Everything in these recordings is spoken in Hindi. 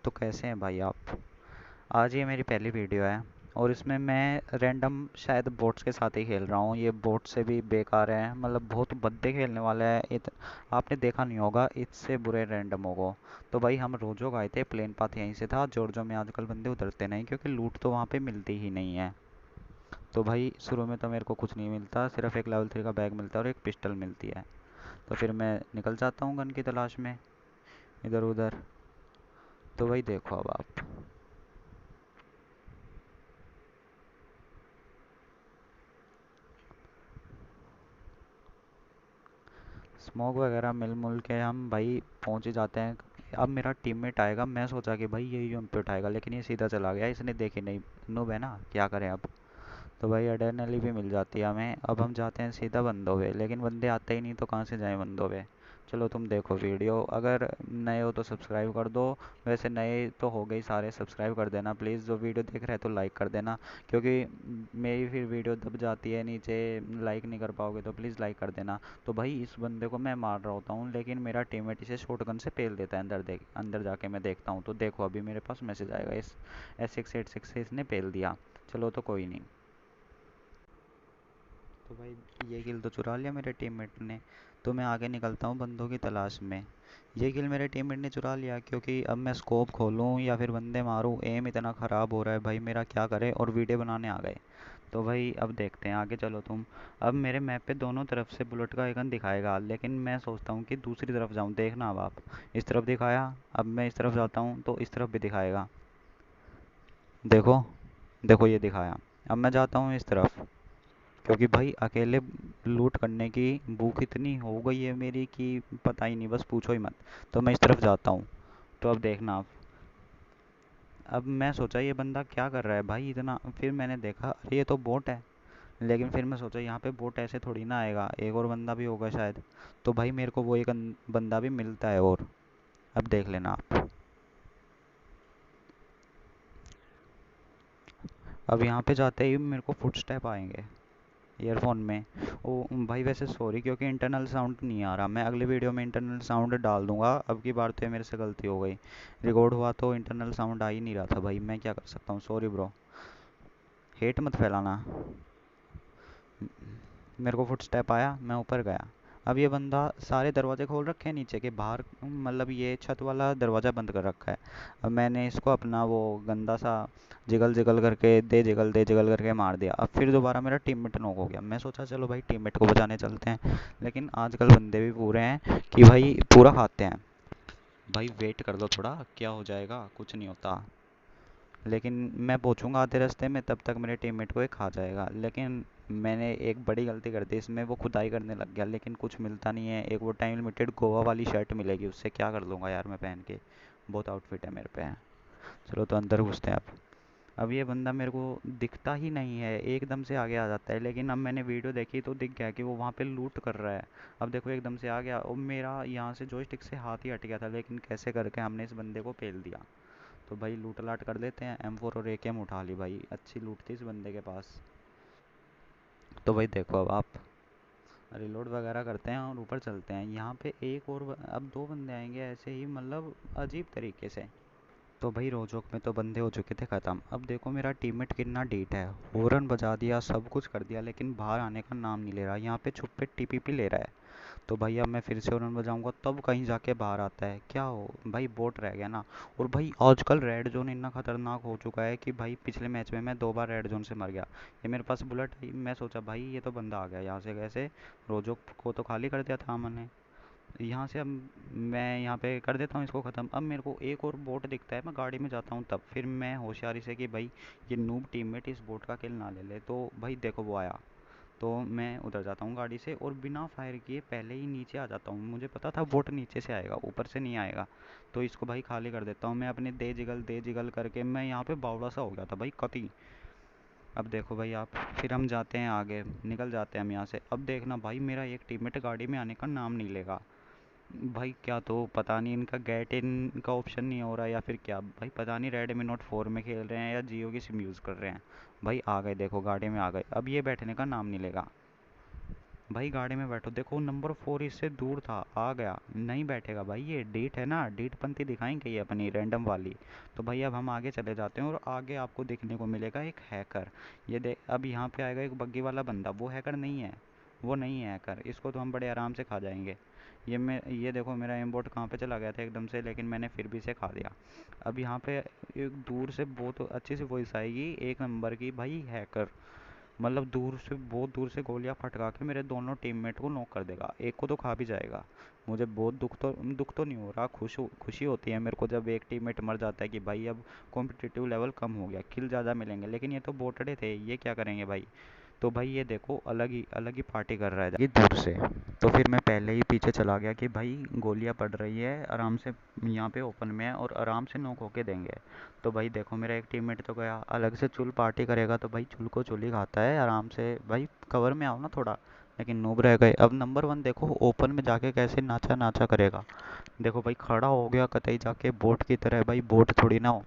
तो कैसे हैं भाई आप। आज ये मेरी पहली वीडियो है और इसमें मैं रैंडम शायद बोट्स के साथ ही खेल रहा हूँ। ये बोट से भी बेकार है, मतलब बहुत भद्दे खेलने वाले हैं आपने देखा नहीं होगा इससे बुरे रैंडमों को। तो भाई हम रोजो गए थे, प्लेन पाथ यहीं से था। जॉर्जो में आजकल बंदे उतरते नहीं क्योंकि लूट तो वहाँ पे मिलती ही नहीं है। तो भाई शुरू में तो मेरे को कुछ नहीं मिलता, सिर्फ एक लेवल 3 का बैग मिलता है और एक पिस्टल मिलती है। तो फिर मैं निकल जाता हूँ गन की तलाश में इधर उधर। तो भाई देखो अब आप। स्मोक वगैरह मिल मुल के हम भाई पहुंच ही जाते हैं। अब मेरा टीममेट आएगा, मैं सोचा कि भाई यही हम पे उठाएगा, लेकिन ये सीधा चला गया, इसने देखी नहीं। नूब है ना, क्या करें अब। तो भाई एडर्नली भी मिल जाती है हमें। अब हम जाते हैं सीधा बंदों पे, लेकिन बंदे आते ही नहीं, तो कहाँ से जाएं बंदों पे। चलो तुम देखो वीडियो, अगर नए हो तो सब्सक्राइब कर दो। वैसे नए तो हो गई सारे, सब्सक्राइब कर देना प्लीज़। जो वीडियो देख रहे हैं तो लाइक कर देना, क्योंकि मेरी फिर वीडियो दब जाती है नीचे, लाइक नहीं कर पाओगे तो प्लीज़ लाइक कर देना। तो भाई इस बंदे को मैं मार रहा होता हूँ, लेकिन मेरा टीममेट इसे शॉटगन से पेल देता है। अंदर जाके मैं देखता हूँ तो देखो अभी मेरे पास मैसेज आएगा, इस S686 से इसने पेल दिया। चलो तो कोई नहीं। तो भाई ये किल तो चुरा लिया मेरे टीममेट ने। तो मैं आगे निकलता हूँ बंदों की तलाश में। ये किल मेरे टीममेट ने चुरा लिया, क्योंकि अब मैं स्कोप खोलूँ या फिर बंदे मारूँ, एम इतना ख़राब हो रहा है भाई मेरा, क्या करे। और वीडियो बनाने आ गए। तो भाई अब देखते हैं आगे, चलो तुम। अब मेरे मैप पे दोनों तरफ से बुलेट का आइकन दिखाएगा, लेकिन मैं सोचता हूँ कि दूसरी तरफ जाऊँ। देखना अब आप, इस तरफ दिखाया, अब मैं इस तरफ जाता हूँ तो इस तरफ भी दिखाएगा। देखो, देखो ये दिखाया। अब मैं जाता हूँ इस तरफ, क्योंकि भाई अकेले लूट करने की भूख इतनी हो गई है मेरी कि पता ही नहीं, बस पूछो ही मत। तो मैं इस तरफ जाता हूँ। तो अब देखना आप। अब मैं सोचा ये बंदा क्या कर रहा है भाई इतना, फिर मैंने देखा अरे ये तो बोट है। लेकिन फिर मैं सोचा यहाँ पे बोट ऐसे थोड़ी ना आएगा, एक और बंदा भी होगा शायद। तो भाई मेरे को वो एक बंदा भी मिलता है और। अब देख लेना आप। अब यहाँ पे जाते ही मेरे को फुटस्टेप आएंगे ईयरफोन में। ओ भाई वैसे सॉरी, क्योंकि इंटरनल साउंड नहीं आ रहा। मैं अगली वीडियो में इंटरनल साउंड डाल दूंगा। अब की बार तो ये मेरे से गलती हो गई, रिकॉर्ड हुआ तो इंटरनल साउंड आ ही नहीं रहा था भाई, मैं क्या कर सकता हूँ, सॉरी ब्रो। हेट मत फैलाना। मेरे को फुट स्टेप आया, मैं ऊपर गया। अब ये बंदा सारे दरवाजे खोल रखे हैं नीचे के बाहर, मतलब ये छत वाला दरवाज़ा बंद कर रखा है। अब मैंने इसको अपना वो गंदा सा जिगल जिगल करके दे जिगल करके मार दिया। अब फिर दोबारा मेरा टीममेट नॉक हो गया। मैं सोचा चलो भाई टीममेट को बचाने चलते हैं, लेकिन आजकल बंदे भी पूरे हैं कि भाई पूरा खाते हैं। भाई वेट कर लो थोड़ा, क्या हो जाएगा, कुछ नहीं होता। लेकिन मैं पहुंचूंगा आधे रास्ते में, तब तक मेरे टीममेट को एक खा जाएगा। लेकिन मैंने एक बड़ी गलती कर दी इसमें, वो खुदाई करने लग गया, लेकिन कुछ मिलता नहीं है। एक वो टाइम लिमिटेड गोवा वाली शर्ट मिलेगी, उससे क्या कर लूँगा यार मैं पहन के, बहुत आउटफिट है मेरे पे। चलो तो अंदर घुसते हैं अब ये बंदा मेरे को दिखता ही नहीं है, एकदम से आगे आ जाता है। लेकिन अब मैंने वीडियो देखी तो दिख गया कि वो वहाँ पे लूट कर रहा है। अब देखो एकदम से आ गया और मेरा यहाँ से जॉयस्टिक से हाथ ही हट गया था, लेकिन कैसे करके हमने इस बंदे को पेल दिया। तो भाई लूट लाट कर लेते हैं, M4 और AK उठा ली भाई, अच्छी लूट थी इस बंदे के पास। तो भाई देखो अब आप, रिलोड वगैरह करते हैं और ऊपर चलते हैं। यहाँ पे एक और अब दो बंदे आएंगे ऐसे ही, मतलब अजीब तरीके से। तो भाई रोजोक में तो बंदे हो चुके थे ख़त्म। अब देखो मेरा टीममेट कितना डीट है, हॉर्न बजा दिया, सब कुछ कर दिया, लेकिन बाहर आने का नाम नहीं ले रहा। यहाँ पे छुप पे TPP ले रहा है। तो भाई अब मैं फिर से हॉर्न बजाऊंगा तब कहीं जाके बाहर आता है, क्या हो भाई, बोट रह गया ना। और भाई आजकल रेड जोन इतना खतरनाक हो चुका है कि भाई पिछले मैच में मैं 2 बार रेड जोन से मर गया। ये मेरे पास बुलेट आई, मैं सोचा भाई ये तो बंदा आ गया यहाँ से कैसे। रोजो को तो खाली कर दिया था मैंने यहाँ से। अब मैं यहाँ पे कर देता हूँ इसको ख़त्म। अब मेरे को एक और बोट दिखता है, मैं गाड़ी में जाता हूँ तब फिर मैं होशियारी से कि भाई ये नूब टीममेट इस बोट का किल ना ले ले। तो भाई देखो वो आया, तो मैं उधर जाता हूँ गाड़ी से और बिना फायर किए पहले ही नीचे आ जाता हूँ। मुझे पता था बोट नीचे से आएगा, ऊपर से नहीं आएगा। तो इसको भाई खाली कर देता हूँ मैं अपने दे जिगल करके। मैं यहाँ पे बावड़ा सा हो गया था भाई कती। अब देखो भाई आप, फिर हम जाते हैं आगे, निकल जाते हैं हम यहाँ से। अब देखना भाई मेरा एक टीममेट गाड़ी में आने का नाम नहीं लेगा भाई। क्या तो पता नहीं इनका गेट इन का ऑप्शन नहीं हो रहा है या फिर क्या भाई, पता नहीं रेडमी नोट 4 में खेल रहे हैं या जियो की सिम यूज़ कर रहे हैं। भाई आ गए, देखो गाड़ी में आ गए। अब ये बैठने का नाम नहीं लेगा। भाई गाड़ी में बैठो, देखो नंबर 4 इससे दूर था, आ गया, नहीं बैठेगा भाई, ये डीट है ना, डीट पंथी दिखाएंगे ये अपनी रैंडम वाली। तो भाई अब हम आगे चले जाते हैं और आगे आपको देखने को मिलेगा एक हैकर। ये देख, अब यहाँ पे आएगा एक बग्गी वाला बंदा, वो हैकर नहीं है, वो नहीं है हैकर, इसको तो हम बड़े आराम से खा जाएंगे। ये देखो मेरा एमबोट कहाँ पे चला गया था एकदम से, लेकिन मैंने फिर भी इसे खा दिया। अब यहाँ पे एक दूर से बहुत अच्छी सी वॉइस आएगी, एक नंबर की, भाई हैकर, मतलब दूर से, बहुत दूर से गोलियां फटका के मेरे दोनों टीममेट को नॉक कर देगा, एक को तो खा भी जाएगा। मुझे बहुत दुख तो नहीं हो रहा, खुशी होती है मेरे को जब एक टीममेट मर जाता है कि भाई अब कॉम्पिटिटिव लेवल कम हो गया, किल ज़्यादा मिलेंगे। लेकिन ये तो बोटड़े थे, ये क्या करेंगे भाई। तो भाई ये देखो अलग ही पार्टी कर रहा है ये दूर से। तो फिर मैं पहले ही पीछे चला गया कि भाई गोलियां पड़ रही है आराम से, यहाँ पे ओपन में है और आराम से नोक होके देंगे। तो भाई देखो मेरा एक टीममेट तो गया, अलग से चुल पार्टी करेगा तो भाई चुल को चुल ही खाता है आराम से, भाई कवर में आओ ना थोड़ा। लेकिन नूब रह गए। अब नंबर 1 देखो ओपन में जाके कैसे नाचा नाचा करेगा, देखो भाई खड़ा हो गया कतई जाके बोट की तरह, भाई बोट थोड़ी ना हो।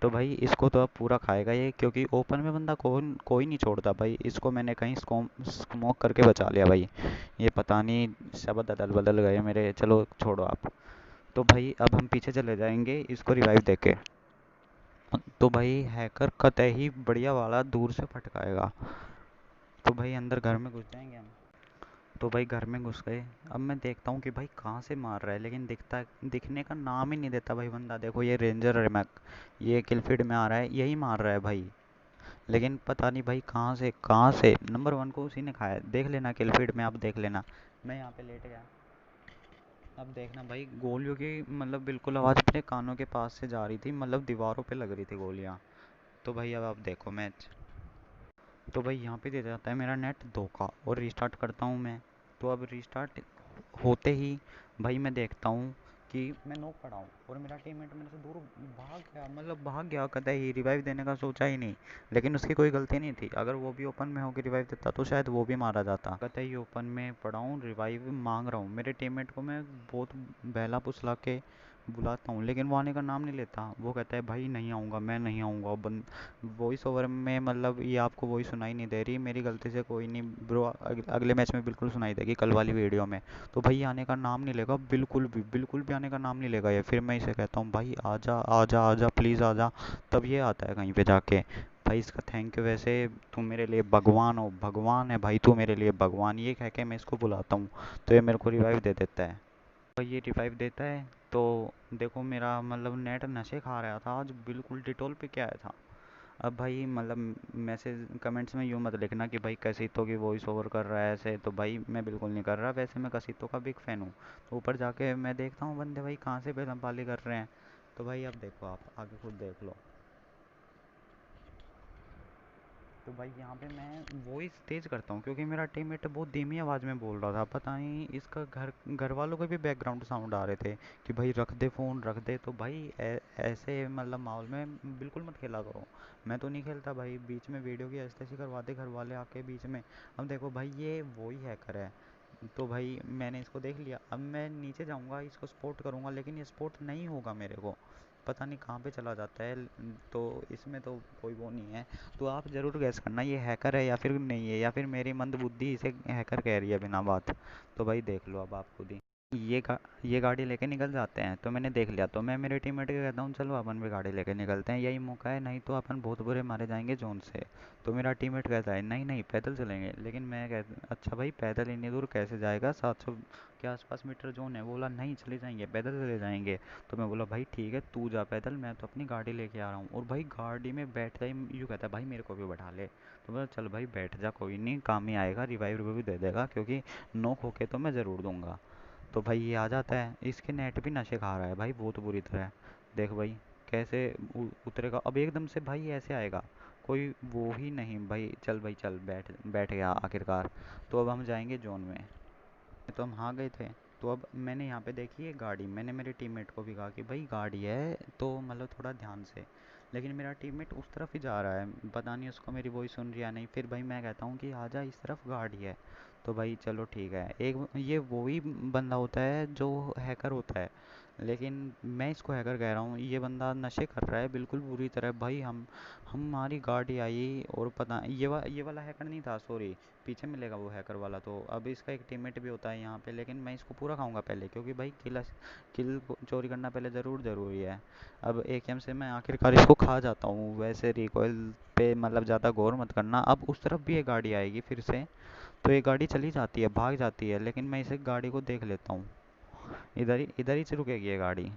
तो भाई इसको तो अब पूरा खाएगा ये, क्योंकि ओपन में बंदा कोई नहीं छोड़ता भाई, इसको मैंने कहीं स्मोक करके बचा लिया भाई। ये पता नहीं शब्द अदल बदल गए मेरे, चलो छोड़ो आप। तो भाई अब हम पीछे चले जाएंगे इसको रिवाइव देके। तो भाई हैकर कतई बढ़िया वाला दूर से फटकाएगा। तो भाई अंदर घर में घुस जाएंगे हम। तो भाई घर में घुस गए। अब मैं देखता हूँ कि भाई कहाँ से मार रहा है, लेकिन दिखने का नाम ही नहीं देता भाई बंदा। देखो ये रेंजर रिमैक, ये किलफील्ड में आ रहा है, यही मार रहा है भाई। लेकिन पता नहीं भाई कहाँ से नंबर 1 को उसी ने खाया है। देख लेना किलफील्ड में, आप देख लेना। मैं यहाँ पे लेट गया। अब देखना भाई गोलियों की मतलब बिल्कुल आवाज़ अपने कानों के पास से जा रही थी, मतलब दीवारों पे लग रही थी गोलियाँ। तो भाई अब आप देखो मैच। तो भाई यहाँ पे दे जाता है मेरा नेट धोखा और रीस्टार्ट करता हूँ मैं। तो अब रीस्टार्ट होते ही भाई मैं देखता हूँ कि मैं नॉक पड़ा हूँ और मेरा टीममेट मेरे से दूर भाग गया, मतलब भाग गया, कतई रिवाइव देने का सोचा ही नहीं। लेकिन उसकी कोई गलती नहीं थी, अगर वो भी ओपन में होकर रिवाइव देता तो शायद वो भी मारा जाता। कतई ओपन में पड़ा हूँ, रिवाइव मांग रहा हूँ, मेरे टीममेट को मैं बहुत बहला फुसला के बुलाता हूँ, लेकिन वो आने का नाम नहीं लेता। वो कहता है भाई नहीं आऊँगा, मैं नहीं आऊँगा। वॉइस ओवर में मतलब ये आपको वॉइस सुनाई नहीं दे रही, मेरी गलती से कोई नहीं ब्रो, अगले मैच में बिल्कुल सुनाई देगी, कल वाली वीडियो में। तो भाई आने का नाम नहीं लेगा, बिल्कुल भी आने का नाम नहीं लेगा ये। फिर मैं इसे कहता हूँ भाई आजा आजा आजा प्लीज़ आजा, तब ये आता है कहीं पे जाके। भाई इसका थैंक यू, वैसे तू मेरे लिए भगवान हो, भगवान है भाई तू मेरे लिए भगवान, ये कह के मैं इसको बुलाता हूँ। तो ये मेरे को रिवाइव दे देता है। भाई ये रिवाइव देता है तो देखो मेरा मतलब नेट नशे खा रहा था आज, बिल्कुल डिटोल पे क्या आया था। अब भाई मतलब मैसेज कमेंट्स में यूँ मत लिखना कि भाई कसीतो की वॉइस ओवर कर रहा है ऐसे, तो भाई मैं बिल्कुल नहीं कर रहा, वैसे मैं कसीतो का बिग फ़ैन हूँ। तो ऊपर जाके मैं देखता हूँ बंदे भाई कहाँ से बेदम कर रहे हैं। तो भाई अब देखो आप आगे खुद देख लो। तो भाई यहाँ पे मैं वॉइस तेज़ करता हूँ क्योंकि मेरा टीममेट बहुत धीमी आवाज़ में बोल रहा था, पता नहीं इसका घर वालों के भी बैकग्राउंड साउंड आ रहे थे कि भाई रख दे फ़ोन रख दे। तो भाई ऐसे मतलब माहौल में बिल्कुल मत खेला करो। मैं तो नहीं खेलता भाई, बीच में वीडियो की ऐसे ऐसी करवा दे घर वाले आके बीच में। अब देखो भाई ये वही हैकर है। तो भाई मैंने इसको देख लिया, अब मैं नीचे जाऊँगा इसको स्पॉट करूँगा, लेकिन ये स्पॉट नहीं होगा मेरे को, पता नहीं कहाँ पे चला जाता है। तो इसमें तो कोई वो नहीं है। तो आप ज़रूर गैस करना ये हैकर है या फिर नहीं है, या फिर मेरी मंदबुद्धि इसे हैकर कह रही है बिना बात। तो भाई देख लो अब आप खुद ही। ये गाड़ी लेके निकल जाते हैं, तो मैंने देख लिया, तो मैं मेरे टीममेट के कहता हूँ चलो अपन भी गाड़ी लेके निकलते हैं, यही मौका है, नहीं तो अपन बहुत बुरे मारे जाएंगे जोन से। तो मेरा टीममेट कहता है नहीं नहीं पैदल चलेंगे, लेकिन मैं कहता अच्छा भाई पैदल इतनी दूर कैसे जाएगा, 700 के आसपास मीटर जोन है। बोला नहीं चले जाएंगे, पैदल चले जाएंगे। तो मैं बोला भाई ठीक है तू जा पैदल, मैं तो अपनी गाड़ी लेके आ रहा हूँ। और भाई गाड़ी में बैठता ही यूँ कहता है भाई मेरे को भी बैठा ले। तो बोला चल भाई बैठ जा, कोई नहीं काम ही आएगा, रिवाइव भी दे देगा, क्योंकि नॉक होके तो मैं ज़रूर दूंगा। तो भाई ये आ जाता है, इसके नेट भी नशे खा रहा है भाई बहुत बुरी तरह। देख भाई कैसे उतरेगा अब एकदम से, भाई ऐसे आएगा, कोई वो ही नहीं भाई। चल भाई चल, बैठ बैठ गया आखिरकार। तो अब हम जाएंगे जोन में। तो हम हाँ गए थे। तो अब मैंने यहाँ पे देखी है गाड़ी, मैंने मेरे टीममेट को भी कहा कि भाई गाड़ी है तो मतलब थोड़ा ध्यान से। लेकिन मेरा टीममेट उस तरफ ही जा रहा है, पता नहीं उसको मेरी वॉइस सुन रही है या नहीं। फिर भाई मैं कहता हूँ कि आजा इस तरफ गाड़ी है। तो भाई चलो ठीक है, एक ये वही बंदा होता है जो हैकर होता है, लेकिन मैं इसको हैकर कह रहा हूँ, ये बंदा नशे कर रहा है बिल्कुल बुरी तरह भाई। हम हमारी गाड़ी आई और पता ये वाला हैकर नहीं था, सॉरी, पीछे मिलेगा वो हैकर वाला। तो अब इसका एक टीममेट भी होता है यहाँ पे, लेकिन मैं इसको पूरा खाऊंगा पहले, क्योंकि भाई किल चोरी करना पहले ज़रूरी है। अब एकेएम से मैं आखिरकार इसको खा जाता हूँ। वैसे रिकॉइल पे मतलब ज़्यादा गौर मत करना। अब उस तरफ भी एक गाड़ी आएगी फिर से, तो ये गाड़ी चली जाती है, भाग जाती है, लेकिन मैं इसे गाड़ी को देख लेता हूँ। इधर ही से रुकेगी ये गाड़ी। ये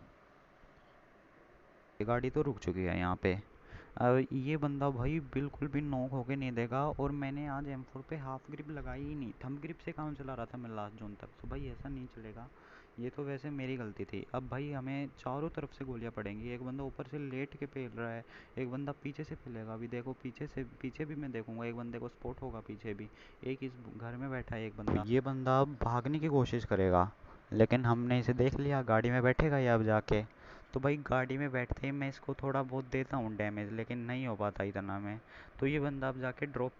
गाड़ी तो रुक चुकी है यहाँ पे। अब ये बंदा भाई बिल्कुल भी नॉक होके नहीं देगा, और मैंने आज M4 पे हाफ ग्रिप लगाई ही नहीं, थंब ग्रिप से काम चला रहा था मैं लास्ट जोन तक। तो भाई ऐसा नहीं चलेगा, ये तो वैसे मेरी गलती थी। अब भाई हमें चारों तरफ से गोलियां पड़ेंगी। एक बंदा ऊपर से लेट के पेल रहा है, एक बंदा पीछे से पेलेगा। अभी देखो पीछे भी मैं देखूंगा, एक बंदे को स्पॉट होगा पीछे भी। एक इस घर में बैठा है एक बंदा, ये बंदा अब भागने की कोशिश करेगा, लेकिन हमने इसे देख लिया, गाड़ी में बैठेगा ये अब जाके। तो भाई गाड़ी में बैठते ही मैं इसको थोड़ा बहुत देता हूँ डैमेज, लेकिन नहीं हो पाता इतना में। तो ये बंदा अब जाके ड्रॉप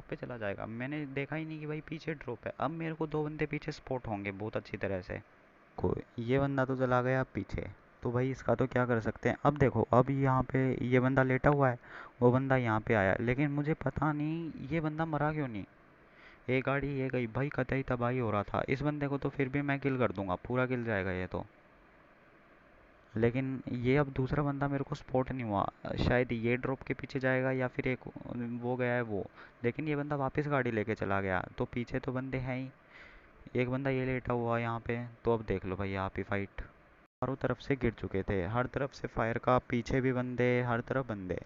पे चला जाएगा। मैंने देखा ही नहीं कि भाई पीछे ड्रॉप है। अब मेरे को दो बंदे पीछे स्पॉट होंगे बहुत अच्छी तरह से। को ये बंदा तो चला गया पीछे। तो भाई इसका तो क्या कर सकते हैं। अब देखो, अब यहाँ पे ये बंदा लेटा हुआ है, वो बंदा यहाँ पे आया, लेकिन मुझे पता नहीं ये बंदा मरा क्यों नहीं। एक गाड़ी ये गई भाई, कतई तबाही हो रहा था। इस बंदे को तो फिर भी मैं किल कर दूंगा, पूरा किल जाएगा ये तो। लेकिन ये अब दूसरा बंदा मेरे को स्पॉट नहीं हुआ। शायद ये ड्रॉप के पीछे जाएगा या फिर एक वो गया है वो। लेकिन ये बंदा वापस गाड़ी लेके चला गया, तो पीछे तो बंदे हैं ही। एक बंदा ये लेटा हुआ यहाँ पे। तो अब देख लो भाई यहाँ पे फाइट, चारों तरफ से गिर चुके थे, हर तरफ से फायर का, पीछे भी बंदे, हर तरफ बंदे।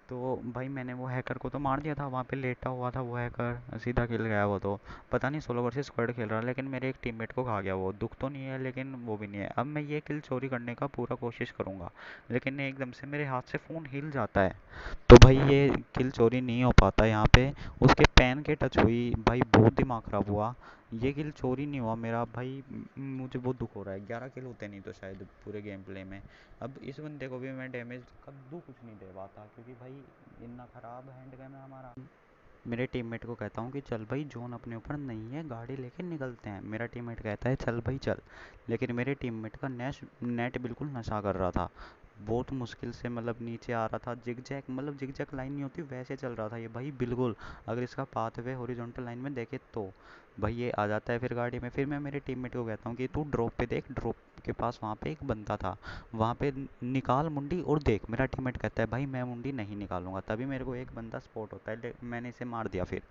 तो भाई मैंने वो हैकर को तो मार दिया था, वहाँ पे लेटा हुआ था वो हैकर, सीधा किल गया वो तो। पता नहीं सोलो वर्सेस स्क्वाड खेल रहा, लेकिन मेरे एक टीममेट को खा गया वो। दुख तो नहीं है, लेकिन वो भी नहीं है। अब मैं ये किल चोरी करने का पूरा कोशिश करूँगा, लेकिन एकदम से मेरे हाथ से फ़ोन हिल जाता है। तो भाई ये किल चोरी नहीं हो पाता यहाँ पे। उसके पैन के टच हुई भाई, बहुत दिमाग ख़राब हुआ। ये किल चोरी नहीं हुआ मेरा भाई। मुझे बहुत दुख हो रहा है, 11 किल होते नहीं तो शायद पूरे गेम प्ले में। अब इस बंदे को भी मैं डैमेज कद्दू कुछ नहीं दे पाता, क्योंकि भाई इतना ख़राब हैंड गन है हमारा। मेरे टीममेट को कहता हूँ कि चल भाई, जोन अपने ऊपर नहीं है, गाड़ी लेके निकलते हैं। मेरा टीममेट कहता है चल भाई चल। लेकिन मेरे टीममेट का नेट बिल्कुल नशा कर रहा था, बहुत मुश्किल से मतलब नीचे आ रहा था। जिग जैग मतलब जिग जैग लाइन नहीं होती वैसे चल रहा था ये भाई बिल्कुल। अगर इसका पाथवे हॉरिजॉन्टल लाइन में देखे तो भाई ये आ जाता है फिर गाड़ी में। फिर मैं मेरे टीममेट को कहता हूँ कि तू ड्रॉप पे देख, ड्रॉप के पास वहाँ पे एक बंदा था, वहाँ पे निकाल मुंडी और देख। मेरा टीममेट कहता है भाई मैं मुंडी नहीं निकालूंगा। तभी मेरे को एक बंदा स्पॉट होता है, मैंने इसे मार दिया। फिर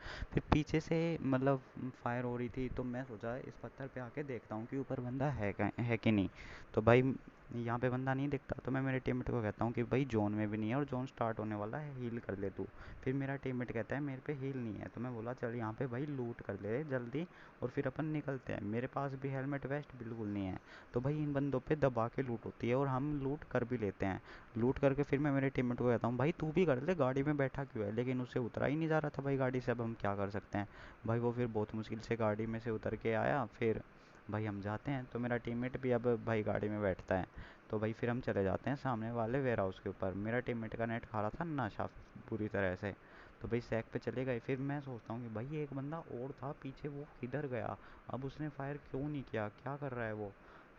पीछे से मतलब फायर हो रही थी, तो मैं सोचा इस पत्थर पे आके देखता हूँ कि ऊपर बंदा है कि नहीं। तो भाई यहाँ पे बंदा नहीं दिखता, तो मैं मेरे टीममेट को कहता हूँ कि भाई जोन में भी नहीं है और जोन स्टार्ट होने वाला है, हील कर ले तू। फिर मेरा टीममेट कहता है मेरे पे हील नहीं है। तो मैं बोला चल यहाँ पे भाई लूट कर ले जल्दी, और फिर अपन निकलते हैं। मेरे पास भी हेलमेट वेस्ट बिल्कुल नहीं है। तो भाई इन बंदों पे दबा के लूट होती है, और हम लूट कर भी लेते हैं। लूट करके फिर मैं मेरे टीममेट को कहता हूँ भाई तू भी कर ले, गाड़ी में बैठा क्यों है। लेकिन उससे उतरा ही नहीं जा रहा था भाई गाड़ी से। अब हम क्या कर सकते हैं भाई। वो फिर बहुत मुश्किल से गाड़ी में से उतर के आया। फिर भाई हम जाते हैं, तो मेरा टीममेट भी अब भाई गाड़ी में बैठता है। तो भाई फिर हम चले जाते हैं सामने वाले वेयर हाउस के ऊपर। मेरा टीममेट का नेट खा रहा था नशा पूरी तरह से। तो भाई सैक पे चले गए। फिर मैं सोचता हूँ कि भाई एक बंदा और था पीछे, वो किधर गया, अब उसने फायर क्यों नहीं किया, क्या कर रहा है वो।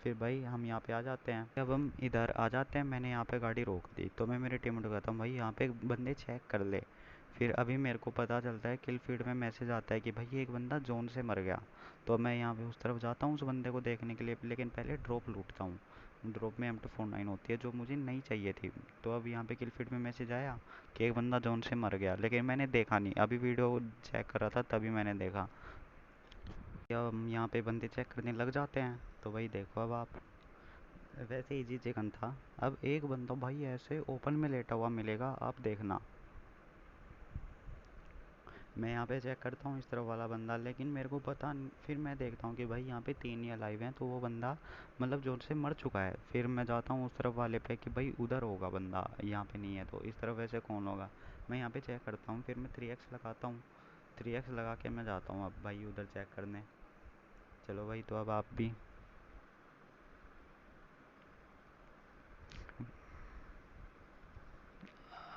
फिर भाई हम यहाँ पे आ जाते हैं। जब हम इधर आ जाते हैं, मैंने यहाँ पे गाड़ी रोक दी, तो मैं मेरे टीममेट को कहता हूँ भाई यहाँ पे बंदे चेक कर ले। फिर अभी मेरे को पता चलता है, किल फीड में मैसेज आता है कि भाई एक बंदा जोन से मर गया। तो मैं यहाँ पे उस तरफ जाता हूँ उस बंदे को देखने के लिए, लेकिन पहले ड्रॉप लूटता हूँ। ड्रॉप में M249 होती है, जो मुझे नहीं चाहिए थी। तो अब यहाँ पे किल फीड में मैसेज आया कि एक बंदा जोन से मर गया, लेकिन मैंने देखा नहीं, अभी वीडियो चेक कर रहा था तभी मैंने देखा। या हम यहाँ पे बंदे चेक करने लग जाते हैं। तो भाई देखो, अब आप वैसे इजी चिकन था। अब एक बंदा भाई ऐसे ओपन में लेटा हुआ मिलेगा, आप देखना। मैं यहाँ पे चेक करता हूँ इस तरफ वाला बंदा, लेकिन मेरे को पता फिर मैं देखता हूँ कि भाई यहाँ पे 3 ही अलाइव हैं, तो वो बंदा मतलब जोर से मर चुका है। फिर मैं जाता हूँ उस तरफ वाले पे कि भाई उधर होगा बंदा, यहाँ पे नहीं है, तो इस तरफ वैसे कौन होगा। मैं यहाँ पे चेक करता हूँ, फिर मैं 3x लगाता हूँ। 3x लगा के मैं जाता हूँ अब भाई उधर चेक करने। चलो भाई, तो अब आप भी,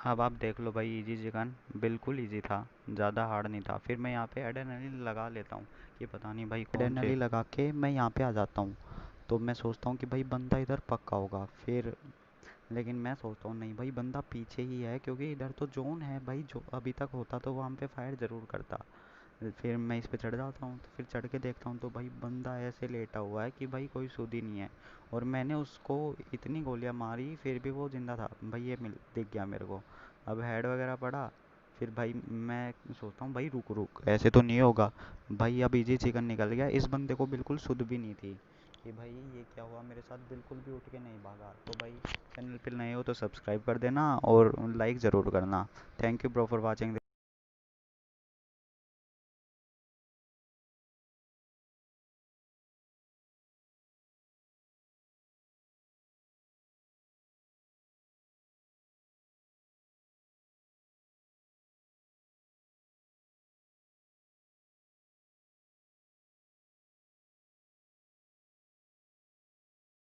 अब आप देख लो भाई, इजी चिकन बिल्कुल इजी था, ज़्यादा हार्ड नहीं था। फिर मैं यहाँ पे एड्रेनलिन लगा लेता हूँ कि पता नहीं भाई कौन से, एड्रेनलिन लगा के मैं यहाँ पे आ जाता हूँ। तो मैं सोचता हूँ कि भाई बंदा इधर पक्का होगा फिर, लेकिन मैं सोचता हूँ नहीं भाई बंदा पीछे ही है, क्योंकि इधर तो जोन है भाई, जो अभी तक होता तो वो हम पे फायर ज़रूर करता। फिर मैं इस पे चढ़ जाता हूँ, तो फिर चढ़ के देखता हूँ तो भाई बंदा ऐसे लेटा हुआ है कि भाई कोई सुध ही नहीं है। और मैंने उसको इतनी गोलियां मारी फिर भी वो जिंदा था भाई, ये मिल दिख गया मेरे को। अब हेड वगैरह पड़ा। फिर भाई मैं सोचता हूँ भाई रुक रुक ऐसे तो नहीं होगा। भाई अब इजी चिकन निकल गया, इस बंदे को बिल्कुल सुध भी नहीं थी कि भाई ये क्या हुआ मेरे साथ, बिल्कुल भी उठ के नहीं भागा। तो भाई चैनल पे नए हो तो सब्सक्राइब कर देना और लाइक ज़रूर करना। Thank you bro for watching.